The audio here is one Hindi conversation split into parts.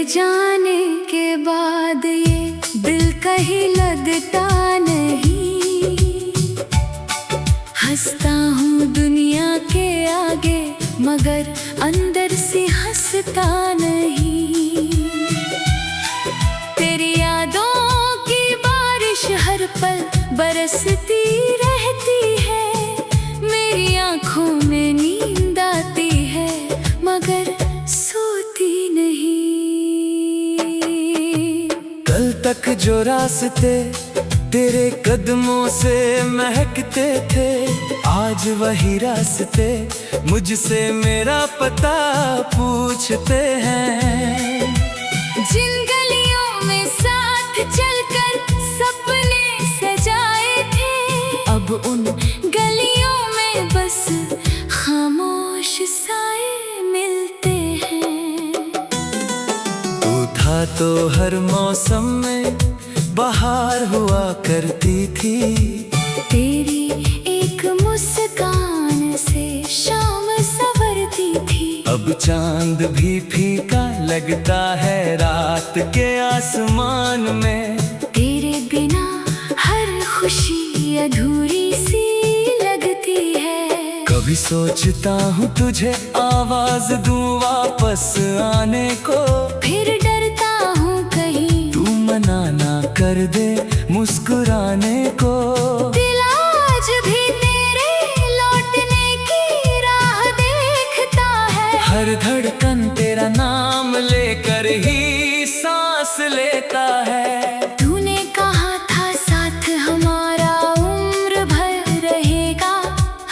जाने के बाद ये दिल कहीं लगता नहीं। हंसता हूँ दुनिया के आगे मगर अंदर से हंसता नहीं। तेरी यादों की बारिश हर पल बरसती रहती है। मेरी आँखों में नींद आती है मगर सोती नहीं। कल तक जो रास्ते तेरे कदमों से महकते थे, आज वही रास्ते मुझसे मेरा पता पूछते हैं। जिन गलियों में साथ चलकर सपने सजाए थे, अब उन गलियों में बस खामोश साए मिलते हैं। तू था तो हर मौसम में बहार हुआ करती थी। तेरी एक मुस्कान से शाम संवरती थी। अब चांद भी फीका लगता है रात के आसमान में। तेरे बिना हर खुशी अधूरी सी लगती है। कभी सोचता हूँ तुझे आवाज दूँ वापस आने को, फिर डरता हूँ कहीं तू मना ना कर दे मुस्कुराने को। दिल आज भी तेरे लौटने की राह देखता है। हर धड़कन तेरा नाम लेकर ही सांस लेता है। तूने कहा था साथ हमारा उम्र भर रहेगा।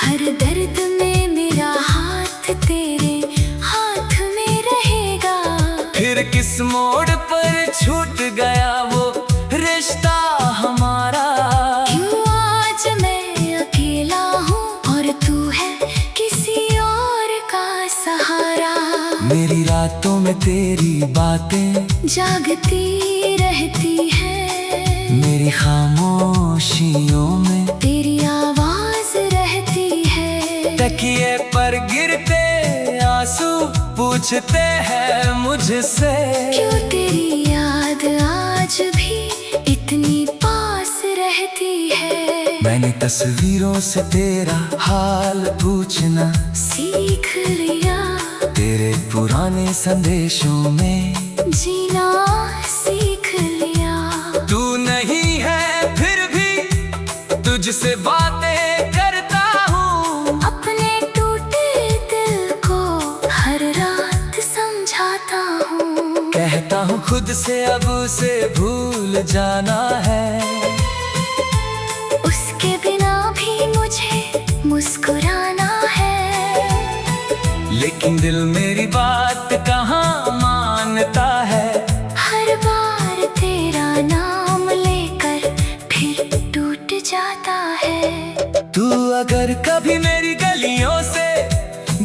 हर दर्द में मेरा हाथ तेरे हाथ में रहेगा। फिर किस मोड़ पर छूट गया वो रिश्ता हमारा। क्यों आज मैं अकेला हूँ और तू है किसी और का सहारा। मेरी रातों में तेरी बातें जागती रहती है। मेरी खामोशियों में तेरी आवाज रहती है। तकिए पर गिरते आंसू पूछते हैं मुझसे। क्यों तेरी याद आज भी इतनी पास रहती है। मैंने तस्वीरों से तेरा हाल पूछना सीख लिया। तेरे पुराने संदेशों में जीना सीख लिया। तू नहीं है फिर भी तुझसे बातें करता हूँ। अपने टूटे दिल को हर रात समझाता हूँ। कहता हूँ खुद से अब उसे भूल जाना है। उसके बिना भी मुझे मुस्कुराना है। लेकिन दिल मेरी बात कहाँ मानता है। हर बार तेरा नाम लेकर फिर टूट जाता है। तू अगर कभी मेरी गलियों से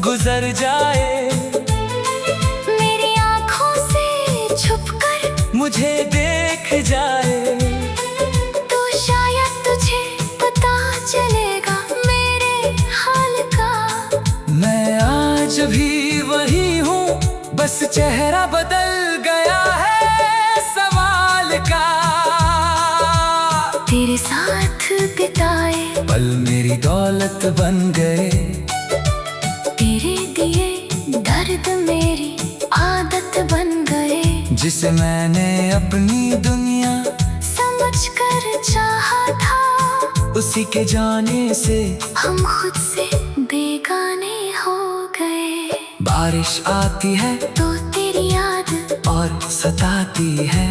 गुजर जाए, मेरी आँखों से छुपकर मुझे देख जाए, तो शायद तुझे पता चलेगा मेरे हाल का। मैं आज भी वही हूँ, बस चेहरा बदल गया है सवाल का। तेरे साथ बिताए पल मेरी दौलत बन गए। तेरे दिए दर्द मेरी आदत बन गए। जिसे मैंने अपनी दुनिया समझकर चाहा था, उसी के जाने से हम खुद से बेगाने हो गए। बारिश आती है तो तेरी याद और सताती है।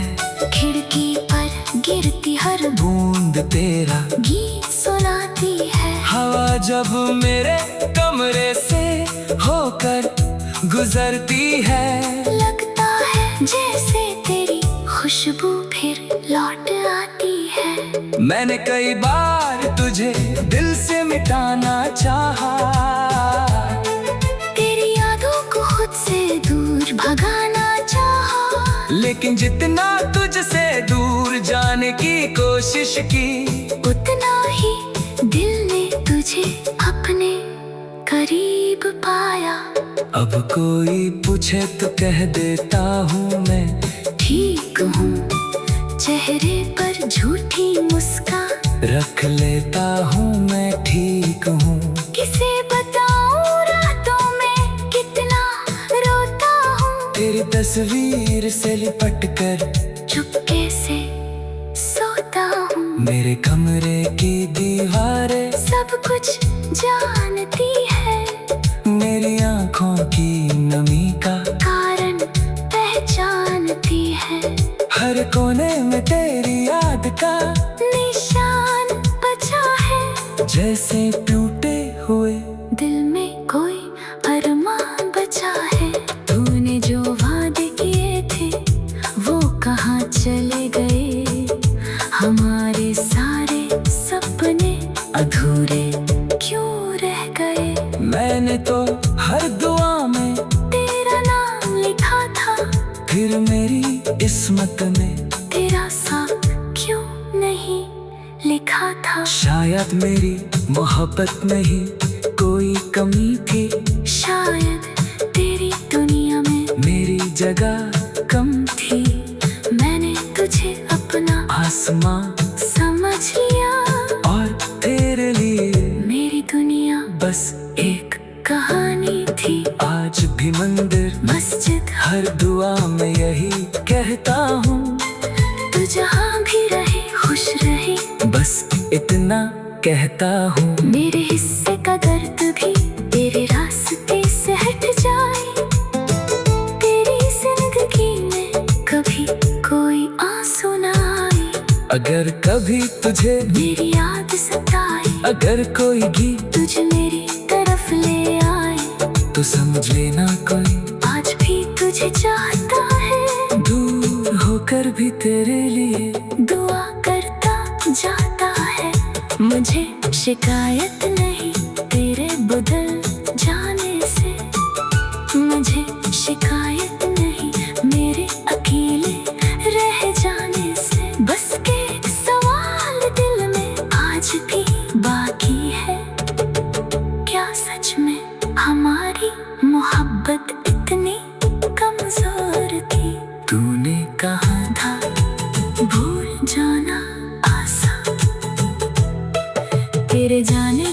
खिड़की पर गिरती हर बूंद तेरा गीत सुनाती है। हवा जब मेरे कमरे से होकर गुजरती है, लगता है जैसे तेरी खुशबू फिर लौट आती है। मैंने कई बार तुझे दिल से मिटाना चाहा। तेरी यादों को खुद से दूर भगाना चाहा। लेकिन जितना तुझसे दूर जाने की कोशिश की, उतना ही दिल ने तुझे अपने करीब पाया। अब कोई पूछे तो कह देता हूँ मैं ठीक हूँ, चेहरे पर झूठी मुस्कान रख लेता हूँ मैं ठीक हूँ। किसे बताऊं रातों में कितना रोता हूँ, तेरी तस्वीर से लिपट कर चुपके से सोता हूँ। मेरे कमरे की दीवारें सब कुछ जानती है, मेरी आँखों की नमी का कारण पहचानती है। हर कोने में तेरी याद का निशान बचा है, जैसे टूटे हुए दिल में कोई अरमान बचा है। तूने जो वादे किए थे वो कहाँ चले गए, हमारे सारे सपने अधूरे क्यों रह गए। मैंने तो हर दुआ में तेरा नाम लिखा था, फिर मेरी किस्मत में तेरा साथ क्यों नहीं लिखा था। शायद मेरी मोहब्बत में ही कोई कमी थी, शायद तेरी दुनिया में मेरी जगह कम थी। मैंने तुझे अपना आसमां समझ लिया, और तेरे लिए मेरी दुनिया बस एक कहानी थी। आज भी मंदिर मस्जिद हर दुआ में यही कहता हूँ, तू जहाँ भी रहे खुश रहे, बस इतना कहता हूँ। मेरे हिस्से का दर्द भी तेरे रास्ते से हट जाए, तेरी जिंदगी में कभी कोई आंसू ना आए। अगर कभी तुझे मेरी याद सताए, अगर कोई गीत तुझे मेरी तरफ ले आए, तो समझ लेना कोई आज भी तुझे चाहता है। दूर होकर भी तेरे लिए दुआ करता जाता है, मुझे शिकायत नहीं तेरे बदल जाने से, मुझे शिकायत नहीं मेरे अकेले रह जाने से। बस एक सवाल दिल में आज भी बाकी है, क्या सच में हमारी मोहब्बत इतनी कमजोर थी। तूने कहा था भूल जाना आसान, तेरे जाने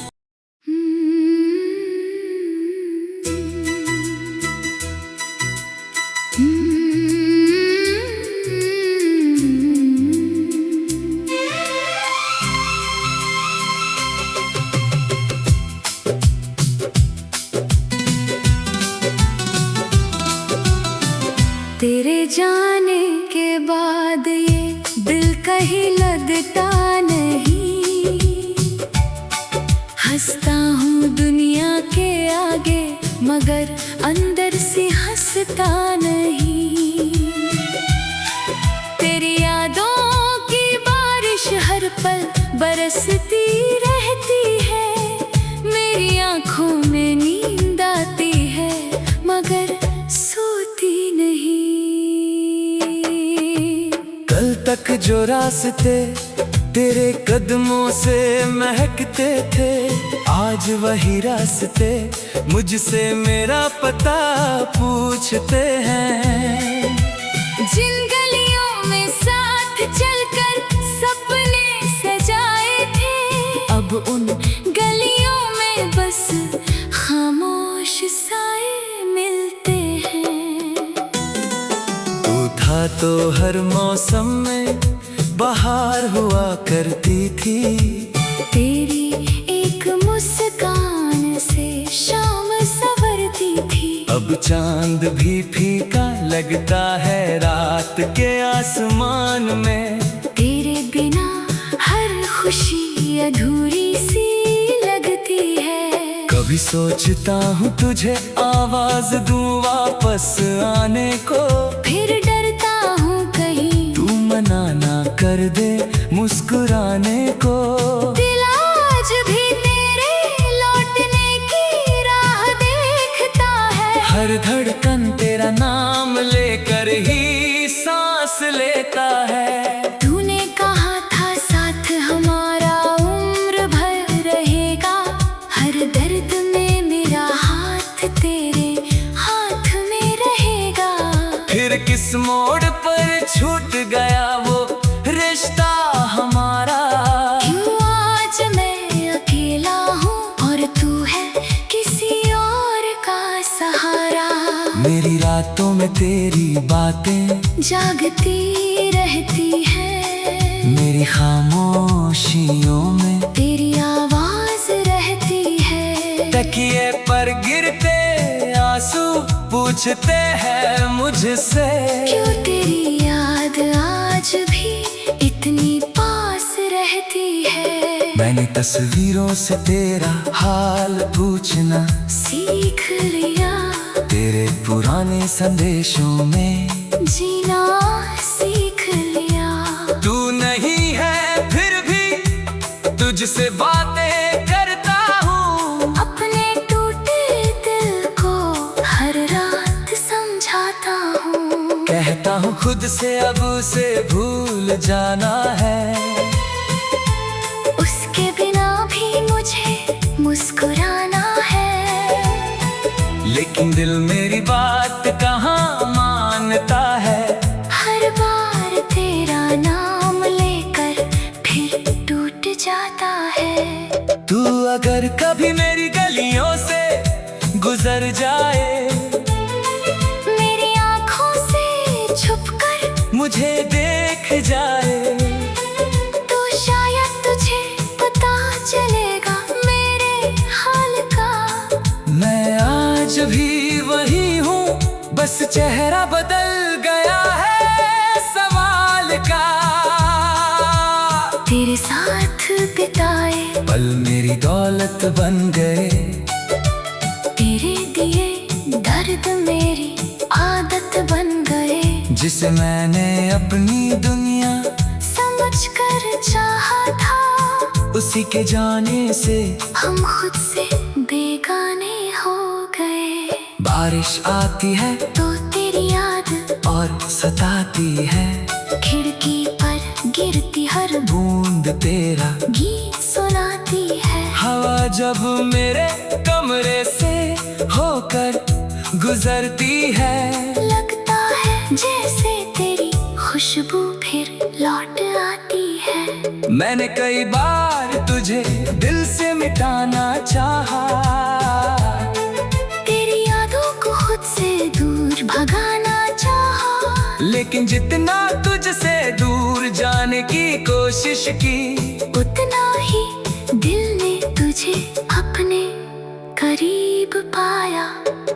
तेरे जाने के बाद ये दिल कहीं लगता नहीं, हंसता हूँ दुनिया के आगे मगर अंदर से हंसता नहीं। तेरी यादों की बारिश हर पल बरसती रहती है, मेरी आँखों में नींद आती है मगर सोती नहीं। कल तक जो रास्ते तेरे कदमों से महकते थे, आज वही रास्ते मुझसे मेरा पता पूछते हैं। जिन गलियों में साथ चलकर सपने सजाए थे, अब उन गलियों में बस खामोश साए मिलते हैं। तू था तो हर मौसम में बहार हुआ करती थी, तेरी एक मुस्कान से शाम संवरती थी। अब चांद भी फीका लगता है रात के आसमान में, तेरे बिना हर खुशी अधूरी सी लगती है। कभी सोचता हूँ तुझे आवाज दूं वापस आने को, फिर डरता हूँ कहीं तू मना ना कर दे मुस्कुराने को। दिल आज भी तेरे लौटने की राह देखता है, हर धड़कन तेरा नाम लेकर ही सांस लेता है। तूने कहा था साथ हमारा उम्र भर रहेगा, हर दर्द में मेरा हाथ तेरे हाथ में रहेगा। फिर किस मोड़ पर छूट में तेरी बातें जागती रहती है। मेरी खामोशियों में तेरी आवाज रहती है। तकिए पर गिरते आंसू पूछते हैं मुझसे, क्यों तेरी याद आज भी इतनी पास रहती है। मैंने तस्वीरों से तेरा हाल पूछना सीख लिया, तेरे पुराने संदेशों में जीना सीख लिया। तू नहीं है फिर भी तुझसे बातें करता हूँ। अपने टूटे दिल को हर रात समझाता हूँ। कहता हूँ खुद से अब उसे भूल जाना है, उसके बिना भी मुझे मुस्कुराना है। लेकिन दिल मेरी बात कहाँ मानता है। हर बार तेरा नाम लेकर फिर टूट जाता है। तू अगर कभी मेरी गलियों से गुजर जाए, मेरी आँखों से छुपकर मुझे देख जाए, तो शायद तुझे पता चलेगा मेरे हाल का। मैं आज भी वही हूँ, बस चेहरा बदल गया है सवाल का। तेरे साथ बिताए पल मेरी दौलत बन गए, तेरे दिए दर्द मेरी आदत बन गए। जिसे मैंने अपनी दुनिया समझकर चाहा था, उसी के जाने से हम खुद से बेगाने हो गए। बारिश आती है तो तेरी याद और सताती है, खिड़की पर गिरती हर बूंद तेरा गीत सुनाती है। हवा जब मेरे कमरे से होकर गुजरती है, लगता है जैसे तेरी खुशबू फिर लौट आती है। मैंने कई बार तुझे दिल से मिटाना चाहा, तेरी यादों को खुद से दूर भगाना चाहा। लेकिन जितना तुझसे दूर जाने की कोशिश की, उतना ही दिल ने तुझे अपने करीब पाया।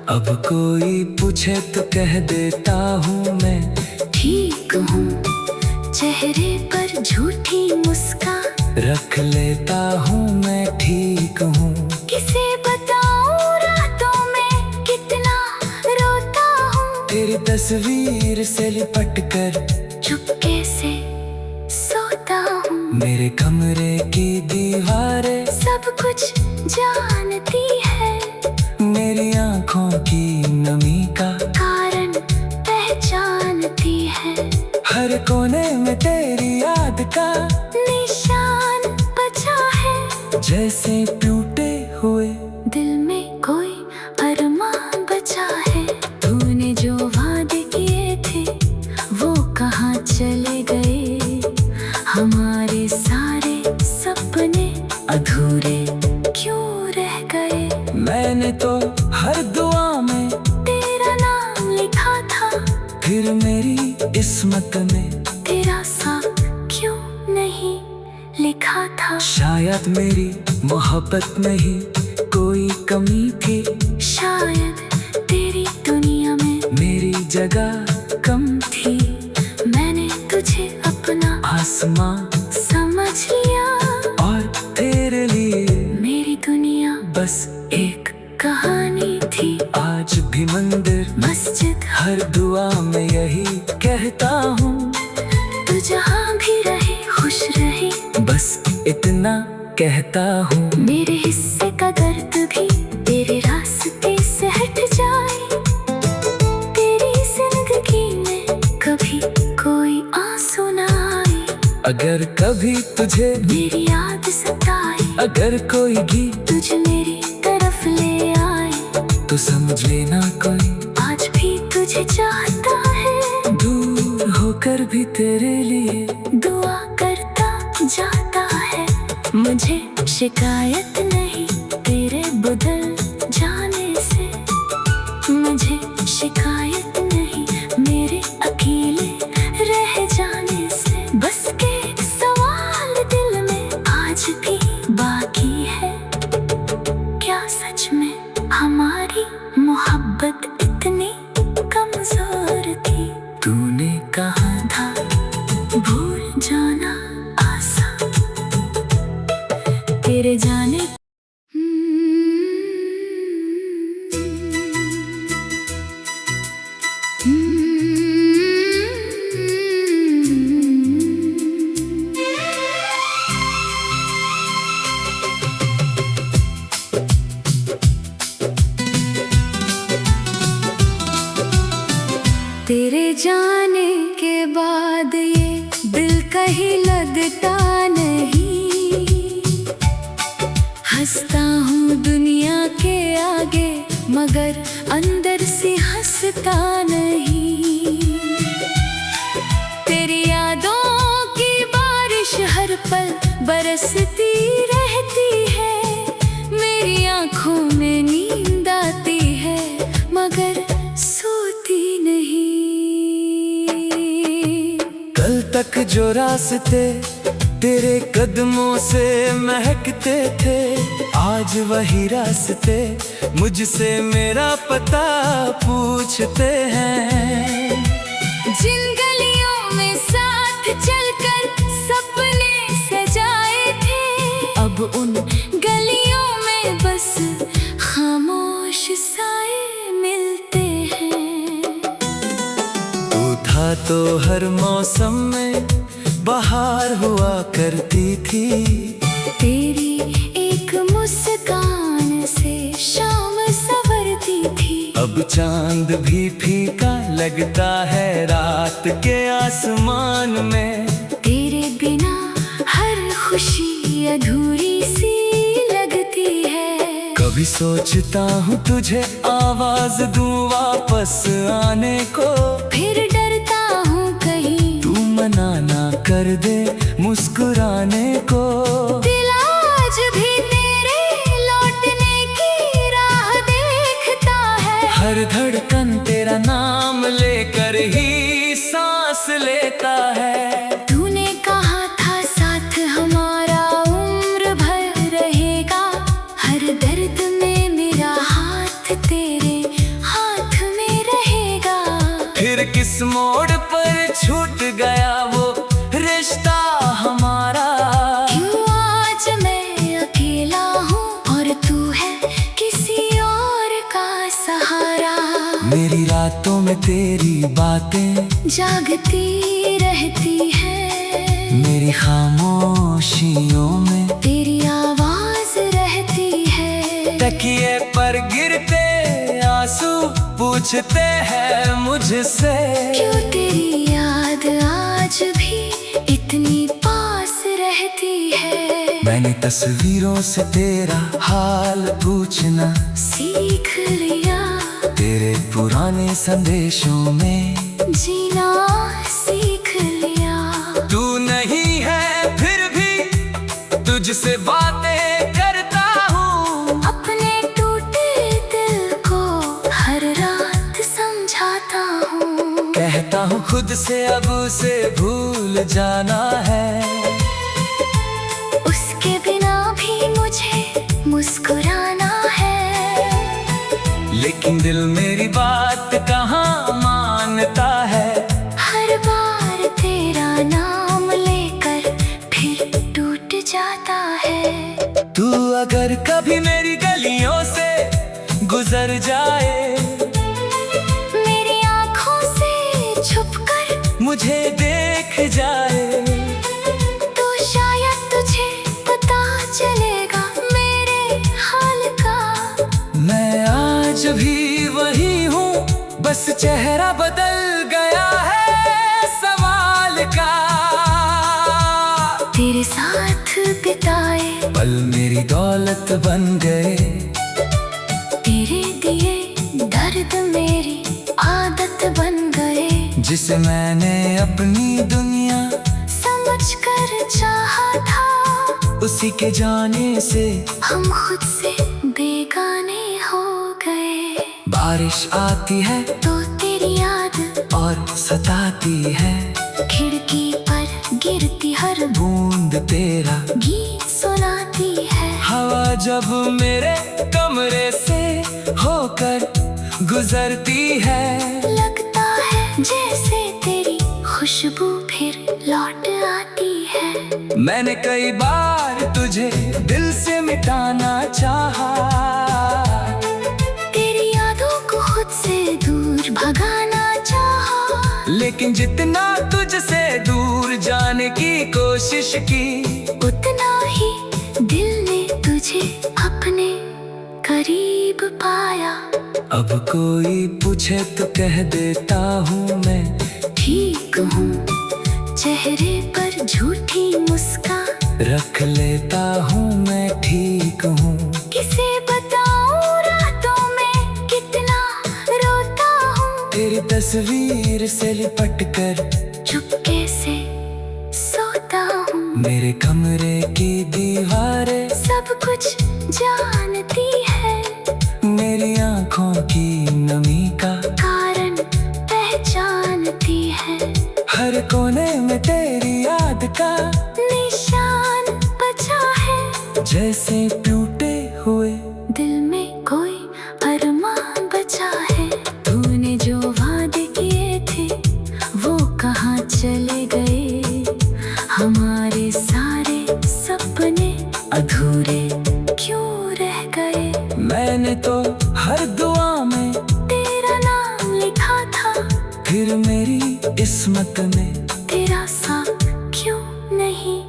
अब कोई पूछे तो कह देता हूँ मैं ठीक हूँ, चेहरे पर झूठी मुस्कान रख लेता हूँ मैं ठीक हूँ। किसे बताऊँ रातों में कितना रोता हूँ। तेरी तस्वीर से लिपट कर चुपके से सोता हूँ। मेरे कमरे की दीवारें सब कुछ जानती है, मेरी आँखों की नमी का कारण पहचानती है। हर कोने में तेरी याद का निशान बचा है, जैसे टूटे हुए दिल में कोई अरमान बचा है। तूने जो वादे किए थे वो कहाँ चले गए। हमारे सारे सपने अधूरे क्यों रह गए। मैंने तो हर दुआ में तेरा नाम लिखा था, फिर मेरी किस्मत में तेरा साथ क्यों नहीं लिखा था। शायद मेरी मोहब्बत में ही कोई कमी थी, शायद तेरी दुनिया में मेरी जगह कम थी। मैंने तुझे अपना आसमां समझ लिया, और तेरे लिए मेरी दुनिया बस एक कहानी थी। आज भी मंदिर मस्जिद हर दुआ में यही कहता हूँ, तू जहाँ भी रहे खुश रहे, बस इतना कहता हूँ। मेरे हिस्से का दर्द भी तेरे रास्ते से हट जाए। तेरी जिंदगी में कभी कोई आंसू ना आए। अगर कभी तुझे मेरी याद सताए, अगर कोई गीत तुझे मेरी तरफ ले आए, तो समझ लेना कोई आज भी तुझे चाहता है। दूर होकर भी तेरे लिए दुआ करता जाता है। मुझे शिकायत नहीं तेरे बदल जाने से, मुझे शिकायत नहीं। मोहब्बत इतनी कमजोर थी। तूने कहा था भूल जाना आसान, तेरे जाने तेरे जाने के बाद ये दिल कहीं लगता नहीं। हंसता हूँ दुनिया के आगे मगर अंदर से हंसता नहीं। तेरी यादों की बारिश हर पल बरसती रहती है। मेरी आँखों में नींद आती है मगर सोती नहीं। कल तक जो रास्ते तेरे कदमों से महकते थे, आज वही रास्ते मुझसे मेरा पता पूछते हैं। जिन गलियों में साथ चलकर सपने सजाए थे, अब उन गलियों में बस खामोश साए मिलते हैं। तू था तो हर मौसम में बहार हुआ करती थी। तेरी एक मुस्कान से शाम संवरती थी। अब चांद भी फीका लगता है रात के आसमान में। तेरे बिना हर खुशी अधूरी सी लगती है। कभी सोचता हूँ तुझे आवाज दूं वापस आने को, फिर डरता हूँ कहीं तू मना ना कर दे मुस्कुराने को। दिल आज भी तेरे लौटने की राह देखता है। हर धड़कन तेरा नाम लेकर ही सांस लेता है। तूने कहा था साथ हमारा उम्र भर रहेगा। हर दर्द में मेरा हाथ तेरे हाथ में रहेगा। फिर किस मोड़ पर छूट गया वो रिश्ता हमारा। क्यों आज मैं अकेला हूँ और तू है किसी और का सहारा। मेरी रातों में तेरी बातें जागती रहती है। मेरी खामोशियों में तेरी आवाज रहती है। तकिए पर गिरते आंसू पूछते हैं मुझसे। क्यों तेरी याद आज भी इतनी पास रहती है। मैंने तस्वीरों से तेरा हाल पूछना सीख लिया। तेरे पुराने संदेशों में जीना सीख लिया। तू नहीं है फिर भी तुझसे बातें करता हूँ। अपने टूटे दिल को हर रात समझाता हूँ। कहता हूँ खुद से अब उसे भूल जाना है। उसके बिना भी मुझे मुस्कुराना है। लेकिन दिल मेरी बात कहाँ मानता है। हर बार तेरा नाम लेकर फिर टूट जाता है। तू अगर कभी मेरी गलियों से गुजर जाए, मेरी आँखों से छुपकर मुझे देख जाए, तो शायद तुझे पता चलेगा मेरे हाल का। मैं आज भी वही हूँ, बस चेहरा बदल गया है सवाल का। तेरे साथ बिताए पल मेरी दौलत बन गए। तेरे दिए दर्द मेरी आदत बन गए। जिसे मैंने अपनी दुनिया समझकर चाहा था, उसी के जाने से हम खुद से बेगाने हो गए। बारिश आती है तो तेरी याद और सताती है। खिड़की पर गिरती हर बूंद तेरा गीत सुनाती है। हवा जब मेरे कमरे से होकर गुजरती है। लगता है जैसे तेरी खुशबू फिर लौट आती है। मैंने कई बार तुझे दिल से मिटाना चाहा, तेरी यादों को खुद से दूर भगाना चाहा, लेकिन जितना तुझसे दूर जाने की कोशिश की, उतना ही दिल ने तुझे अपने करीब पाया। अब कोई पूछे तो कह देता हूँ मैं ठीक हूँ, चेहरे पर झूठी मुस्कान रख लेता हूँ मैं ठीक हूँ। किसे बताऊँ रातों में कितना रोता हूँ, तेरी तस्वीर से लिपट कर चुपके से सोता हूँ। मेरे कमरे की दीवारें सब कुछ जानती है, मेरी आँखों की नमी का कारण पहचानती है। हर कोने में तेरी याद का निशान बचा है, जैसे टूटे हुए दिल में कोई अरमान बचा है। तूने जो वादे किए थे वो कहाँ चले गए, हमारे सारे सपने अधूरे क्यों रह गए। मैंने तो हर दुआ में तेरा नाम लिखा था, फिर मेरी किस्मत में तेरा सा क्यों नहीं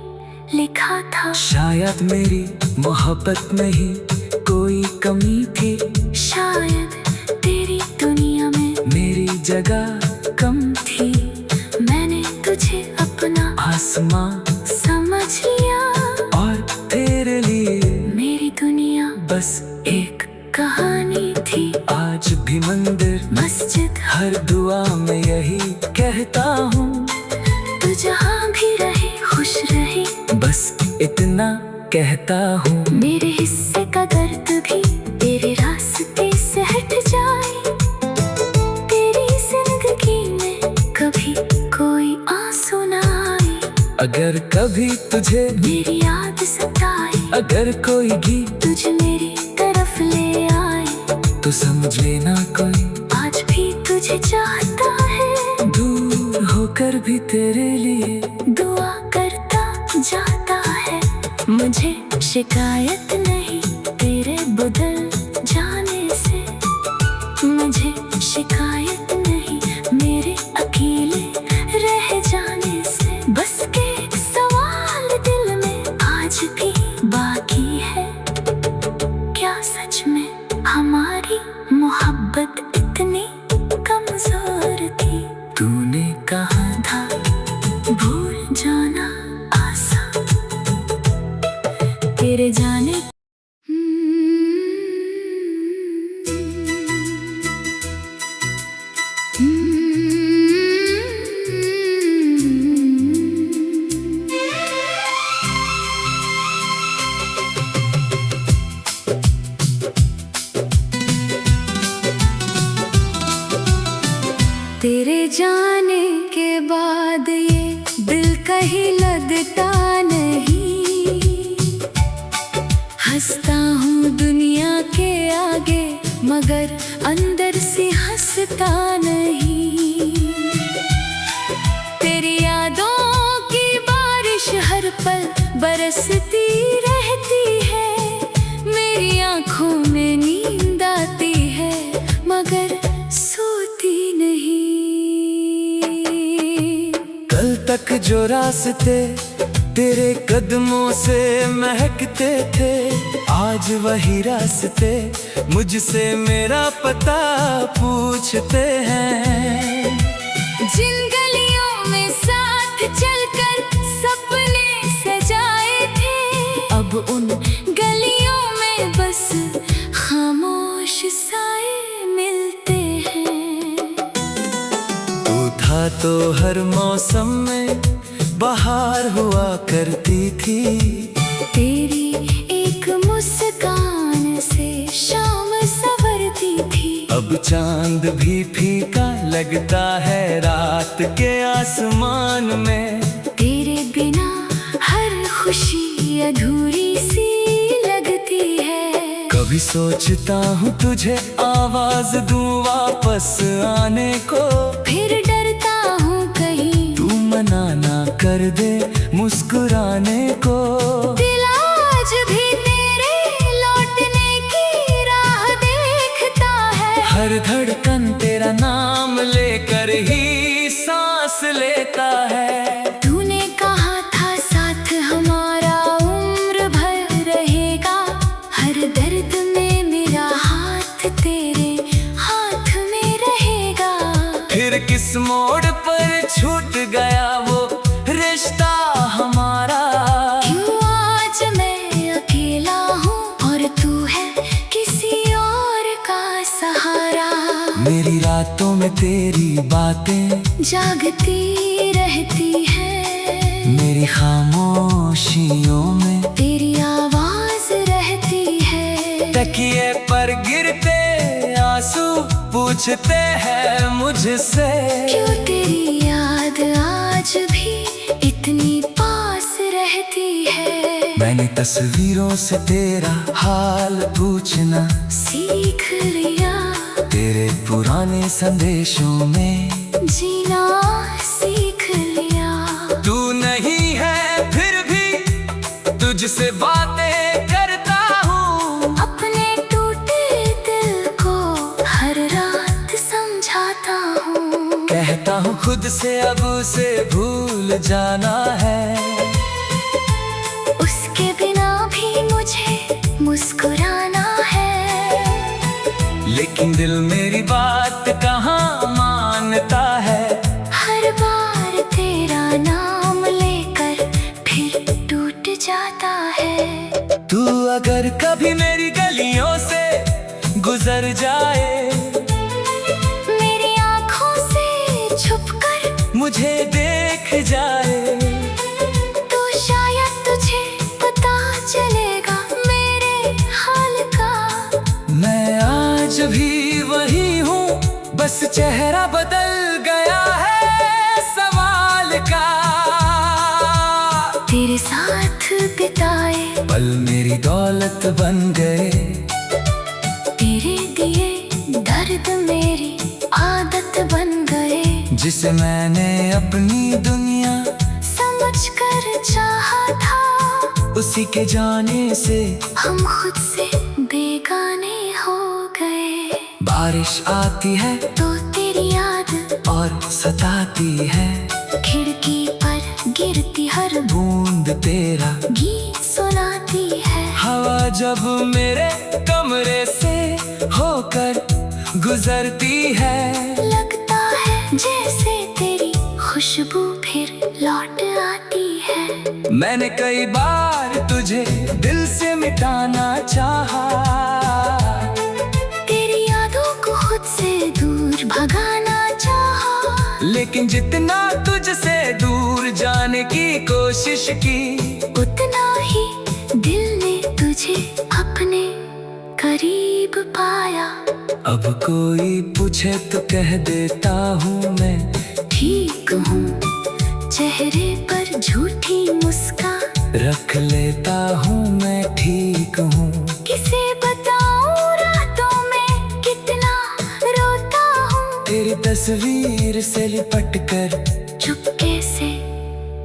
लिखा था। शायद मेरी मोहब्बत में ही कोई कमी थी, शायद तेरी दुनिया में मेरी जगह कम थी। मैंने तुझे अपना आसमां समझ लिया, और तेरे लिए मेरी दुनिया बस एक कहानी थी। आज भी मंदिर मस्जिद हर दुआ में यही कहता हूँ, तू जहाँ भी रहे खुश रहे, बस इतना कहता हूँ। मेरे हिस्से का दर्द भी तेरे रास्ते से हट जाए, तेरी जिंदगी में कभी कोई आंसू ना आए। अगर कभी तुझे मेरी याद सताए, अगर कोई गीत तुझे मेरी तरफ ले आए, तो समझ लेना कोई आज भी तुझे चाहता है। दूर होकर भी तेरे लिए दुआ करता जाता है, मुझे शिकायत नहीं तेरे बदल जाने से, मुझे शिकायत नहीं मेरे अकेले रह जाने से। बस एक सवाल दिल में आज भी बाकी है, क्या सच में हमारी मोहब्बत इतनी कमजोर थी। तूने कहा था भूल जाना आसान, तेरे जाने तेरे जाने के बाद ये दिल कहीं लगता नहीं, हंसता हूँ दुनिया के आगे मगर अंदर से हंसता नहीं। तेरी यादों की बारिश हर पल बरसती रहती है, मेरी आँखों में नींद आती है मगर सोती नहीं। कल तक जो रास्ते तेरे कदमों से महकते थे, आज वही रास्ते मुझसे मेरा पता पूछते हैं। जिन गलियों में साथ चलकर सपने सजाए थे, अब उन गलियों में बस खामोश साए मिलते हैं। तू था तो हर मौसम में बाहर हुआ करती थी, तेरी एक मुस्कान से शाम संवरती थी। अब चांद भी फीका लगता है रात के आसमान में, तेरे बिना हर खुशी अधूरी सी लगती है। कभी सोचता हूँ तुझे आवाज दूँ वापस आने को, फिर डरता हूँ कहीं तू मना ना कर दे मुस्कुराने को। दिल आज भी तेरे लौटने की राह देखता है, हर धड़कन तेरा नाम लेकर ही सांस लेता है। तूने कहा था साथ हमारा उम्र भर रहेगा, हर दर्द में मेरा हाथ तेरे हाथ में रहेगा। फिर किस मोड़ पर छूट गया वो रिश्ता हमारा, क्यों आज मैं अकेला हूँ और तू है किसी और का सहारा। मेरी रातों में तेरी बातें जागती रहती है, मेरी खामोशियों में तेरी आवाज रहती है। तकिए पर गिरते आंसू पूछते हैं मुझसे, क्यों तेरी याद आज भी इतनी पास रहती है। मैंने तस्वीरों से तेरा हाल पूछना सीख लिया, तेरे पुराने संदेशों में जीना सीख लिया। तू नहीं है फिर भी तुझसे बातें करता हूँ, अपने टूटे दिल को हर रात समझाता हूँ। कहता हूँ खुद से अब उसे भूल जाना है, उसके बिना भी मुझे मुस्कुराना है। लेकिन दिल मेरी बात कहाँ मानता है। हर बार तेरा नाम लेकर फिर टूट जाता है। तू अगर कभी मेरी गलियों से गुजर जाए, मेरी आँखों से छुपकर मुझे देख जाए, तो शायद तुझे पता चलेगा मेरे हाल का। मैं आज भी वही हूँ, बस चेहरा बदल गया है सवाल का। तेरे साथ बिताए पल मेरी दौलत बन गए, तेरे दिए दर्द मेरी आदत बन गए। जिसे मैंने अपनी दुनिया समझकर चाहा था, उसी के जाने से हम खुद से बेगाने हो गए। बारिश आती है तो तेरी याद और सताती है, खिड़की पर गिरती हर बूंद तेरा गीत सुनाती है। हवा जब मेरे कमरे से होकर गुजरती है, लगता है जैसे तेरी खुशबू फिर लौट आती है। मैंने कई बार तुझे दिल से मिटाना चाहा, तेरी यादों को खुद से दूर भगाना चाहा। लेकिन जितना तुझसे दूर जाने की कोशिश की, उतना ही दिल ने तुझे अपने करीब पाया। अब कोई पूछे तो कह देता हूँ मैं ठीक हूँ, चेहरे पर झूठी मुस्कान रख लेता हूँ मैं ठीक हूँ। किसे बताऊं रातों में कितना रोता हूँ, तेरी तस्वीर से लिपट कर चुपके से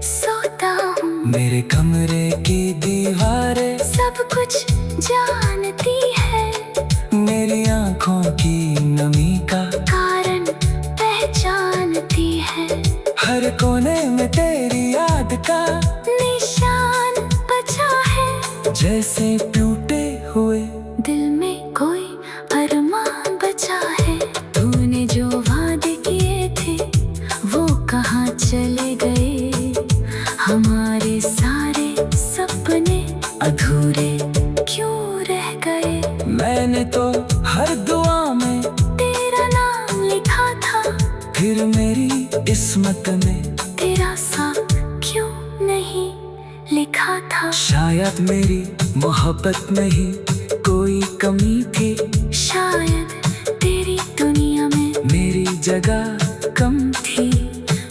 सोता हूँ। मेरे कमरे की दीवारें सब कुछ जानती है, मेरी आँखों की नमी का कारण पहचानती है। हर कोने में तेरी याद का निशान बचा है, जैसे टूटे हुए दिल में कोई अरमान बचा है। तूने जो वादे किए थे वो कहाँ चले गए, हमारे सारे सपने अधूरे क्यों रह गए। मैंने तो हर दुआ में तेरा नाम लिखा था, फिर मेरी किस्मत में तेरा साथ क्यों नहीं लिखा था। शायद मेरी मोहब्बत में ही कोई कमी थी, शायद तेरी दुनिया में मेरी जगह कम थी।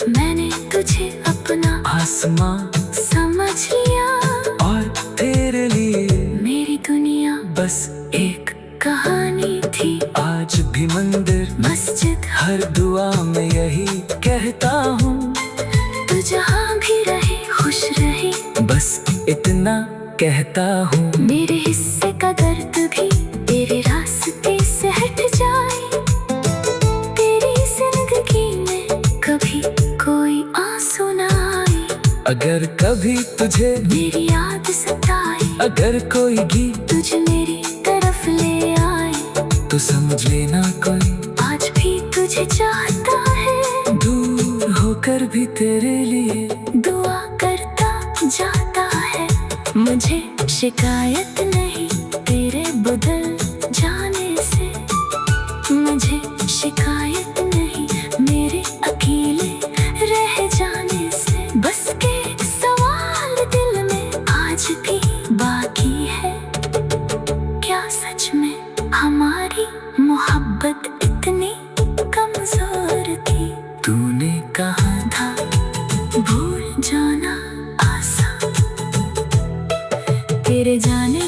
मैंने तुझे अपना आसमां समझ लिया, और तेरे लिए मेरी दुनिया बस एक मंदिर मस्जिद, हर दुआ में यही कहता हूँ, तू जहाँ भी रहे खुश रहे, बस इतना कहता हूँ। मेरे हिस्से का दर्द भी तेरे रास्ते से हट जाए, तेरी जिंदगी में कभी कोई आंसू ना आए। अगर कभी तुझे मेरी याद सताए, अगर कोई गीत तुझे मेरी तरफ ले आए, तो समझ लेना कोई आज भी तुझे चाहता है, दूर होकर भी तेरे लिए दुआ करता जाता है। मुझे शिकायत नहीं तेरे बदल जाने से, मुझे शिकायत नहीं मेरे अकेले रह जाने से। बस के सवाल दिल में आज भी बाकी है, क्या सच में हमारी मोहब्बत इतनी कमजोर थी? तूने कहा था भूल जाना आसान, तेरे जाने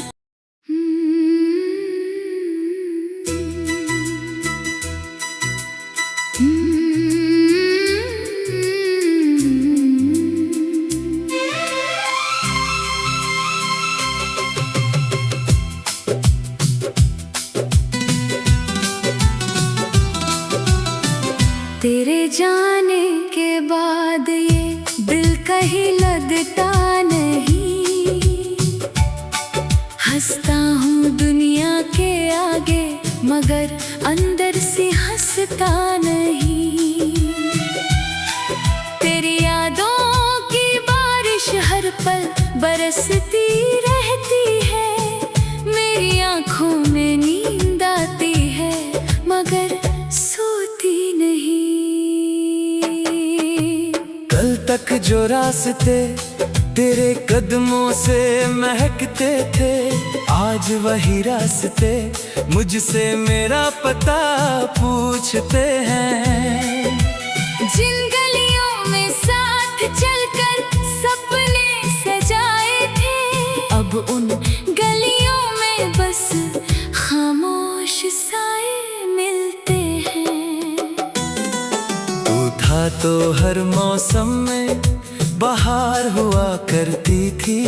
तेरे जाने के बाद ये दिल कहीं लगता नहीं, हंसता हूँ दुनिया के आगे मगर अंदर से हंसता नहीं। तेरी यादों की बारिश हर पल बरसती रहती है, मेरी आँखों में नींद आती है मगर सोती नहीं। कल तक जो रास्ते तेरे कदमों से महकते थे, आज वही रास्ते मुझसे मेरा पता पूछते हैं। जिन गलियों में साथ चलकर सपने सजाए थे, अब उन गलियों में बस खामोश साए मिलते हैं। तू था तो हर मौसम में बहार हुआ करती थी,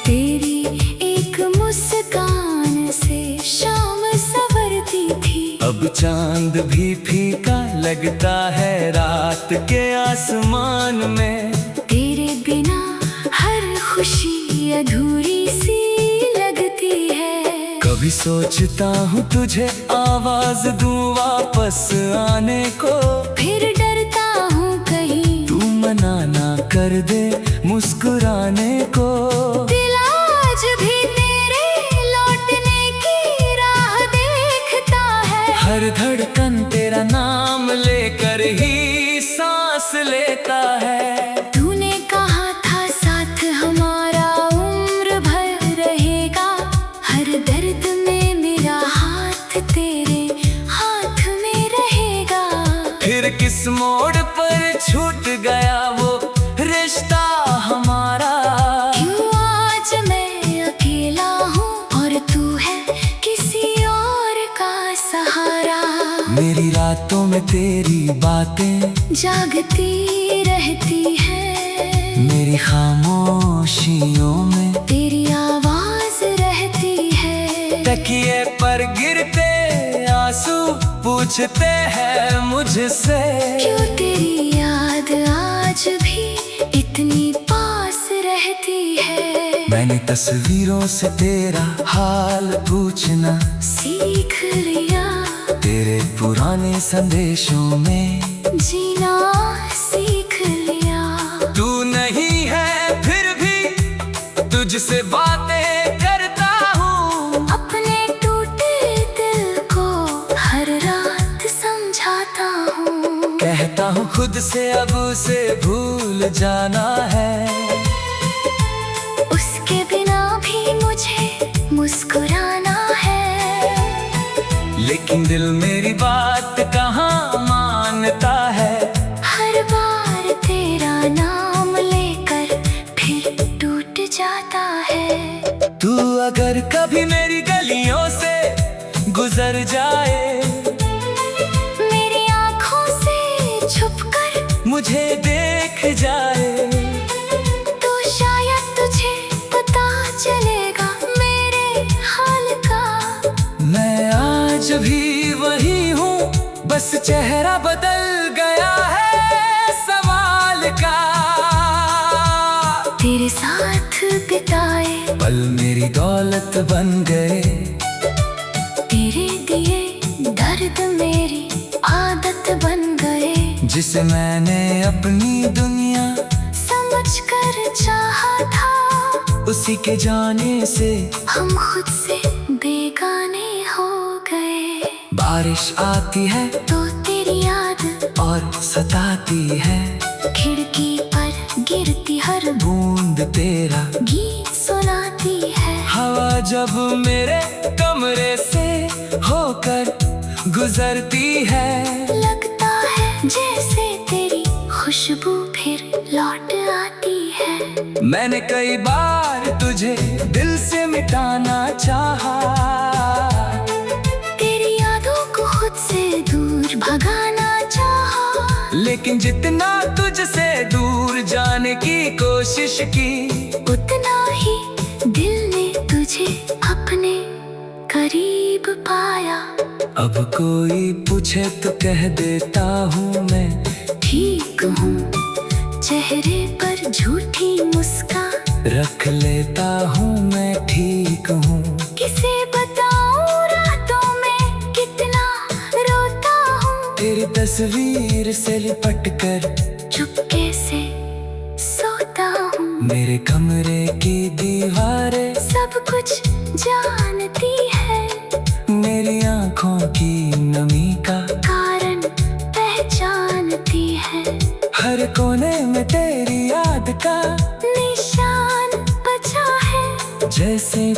तेरी एक मुस्कान से शाम संवरती थी। अब चांद भी फीका लगता है रात के आसमान में, तेरे बिना हर खुशी अधूरी सी लगती है। कभी सोचता हूँ तुझे आवाज दूं वापस आने को, फिर डरता हूँ कहीं तू मना ना कर दे मुस्कुराने को। दिल आज भी तेरे लौटने की राह देखता है, हर धड़कन तेरा नाम लेकर ही सांस लेता है। तूने कहा था साथ हमारा उम्र भर रहेगा, हर दर्द में मेरा हाथ तेरे हाथ में रहेगा। फिर किस मोड़ पर छूट गया वो रिश्ता हमारा, क्यों आज मैं अकेला हूँ और तू है किसी और का सहारा। मेरी रातों में तेरी बातें जागती रहती है, मेरी खामोशियों में तेरी आवाज रहती है। तकिए पर गिरते आंसू पूछते हैं मुझसे, क्यों तेरी याद आज भी इतनी पास रहती है। मैंने तस्वीरों से तेरा हाल पूछना सीख लिया, तेरे पुराने संदेशों में जीना सीख लिया। तू नहीं है फिर भी तुझसे बातें करता हूँ, अपने टूटे दिल को हर रात समझाता हूँ। कहता हूँ खुद से अब उसे भूल जाना है, उसके बिना भी मुझे मुस्कुराना है। लेकिन दिल मेरी बात कहाँ मानता है, हर बार तेरा नाम लेकर फिर टूट जाता है। तू अगर कभी मेरी गलियों से गुजर जाए, मुझे देख जाए तो शायद तुझे पता चलेगा मेरे हाल का। मैं आज भी वही हूँ, बस चेहरा बदल गया है सवाल का। तेरे साथ बिताए पल मेरी दौलत बन गए, तेरे दिए दर्द मेरी आदत बन गए। जिसे मैंने अपनी दुनिया समझकर चाहा था, उसी के जाने से हम खुद से बेगाने हो गए। बारिश आती है तो तेरी याद और सताती है, खिड़की पर गिरती हर बूंद तेरा गीत सुनाती है। हवा जब मेरे कमरे से होकर गुजरती है, लगता है जैसे तेरी खुशबू फिर लौट आती है। मैंने कई बार तुझे दिल से मिटाना चाहा, तेरी यादों को खुद से दूर भगाना चाहा। लेकिन जितना तुझसे दूर जाने की कोशिश की, उतना ही दिल ने तुझे अपने करीब पाया। अब कोई पूछे तो कह देता हूँ मैं ठीक हूँ, चेहरे पर झूठी मुस्कान रख लेता हूँ मैं ठीक हूँ। किसे बताऊं रातों में कितना रोता हूँ, तेरी तस्वीर से लिपट कर चुपके से सोता हूँ। मेरे कमरे की दीवारें सब कुछ जानती है, मेरी आँखों की नमी का कारण पहचानती है। हर कोने में तेरी याद का निशान बचा है, जैसे